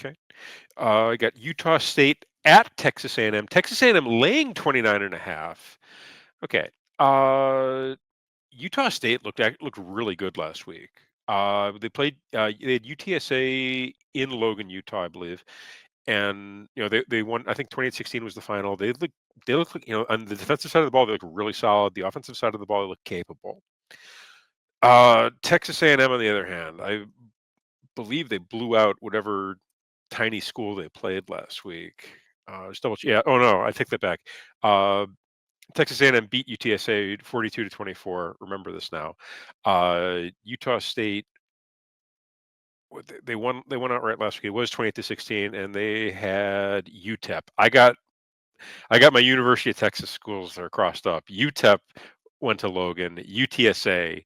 Okay. I got Utah State at Texas A&M. Texas A&M laying 29.5. Okay. Uh, Utah State looked really good last week. They had UTSA in Logan, Utah, I believe, and they won. I think 28-16 was the final. They look like, on the defensive side of the ball they look really solid. The offensive side of the ball they look capable. Texas A&M on the other hand, I believe they blew out whatever tiny school they played last week. Just double. Yeah. Oh no, I take that back. Uh, Texas A&M beat UTSA 42-24. Remember this now. Utah State. They won. They won outright last week. It was 28-16, and they had UTEP. I got my University of Texas schools there crossed up. UTEP went to Logan. UTSA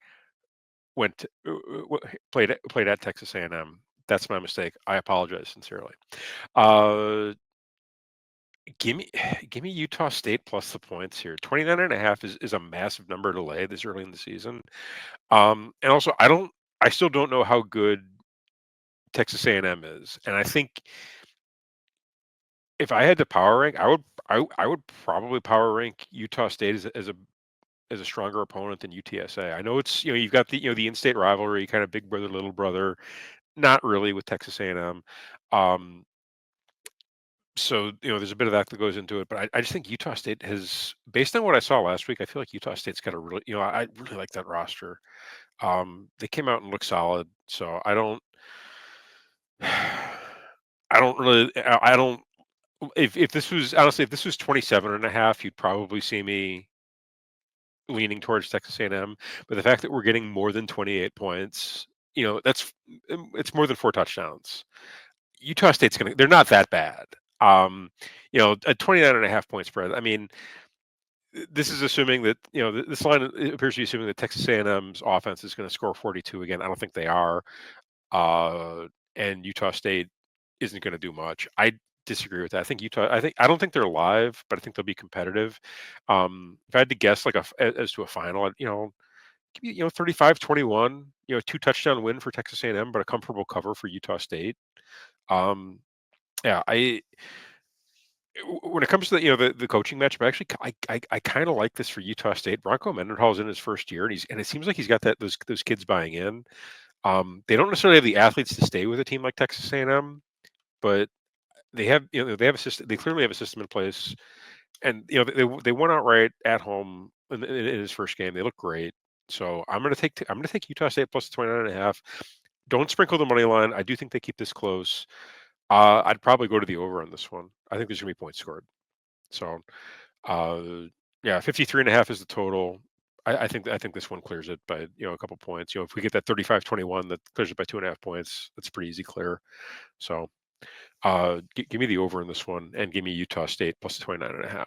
went to, played at Texas A&M. That's my mistake. I apologize sincerely. Uh, give me give me Utah State plus the points here. 29.5 is a massive number to lay this early in the season. And also I still don't know how good Texas A&M is. And I think if I had to power rank, I would probably power rank Utah State as a stronger opponent than UTSA. I know it's you've got the in-state rivalry, kind of big brother little brother. Not really with Texas A&M. Um, so there's a bit of that goes into it, but I just think Utah State has, based on what I saw last week, I feel like Utah State's got a really, I really like that roster. They came out and looked solid, so I don't really, I don't. If this was honestly, if this was 27.5, you'd probably see me leaning towards Texas A&M. But the fact that we're getting more than 28 points, it's more than 4 touchdowns. Utah State's they're not that bad. A 29.5 point spread. I mean, this is assuming that, this line appears to be assuming that Texas A&M's offense is going to score 42 again. I don't think they are. And Utah State isn't going to do much. I disagree with that. I don't think they're live, but I think they'll be competitive. If I had to guess, like as to a final, give me 35-21, 2 touchdown win for Texas A&M, but a comfortable cover for Utah State. Yeah, when it comes to the coaching matchup, actually, I kind of like this for Utah State. Bronco Mendenhall's in his first year, and it seems like he's got those kids buying in. They don't necessarily have the athletes to stay with a team like Texas A&M, but they have a system. They clearly have a system in place, and they won outright at home in his first game. They look great, so I'm gonna take Utah State plus 29.5. Don't sprinkle the money line. I do think they keep this close. I'd probably go to the over on this one. I think there's gonna be points scored. So, uh, yeah, 53.5 is the total. I think this one clears it by a couple points. If we get that 35-21, that clears it by 2.5 points. That's pretty easy clear. So, give me the over in this one, and give me Utah State plus 29.5.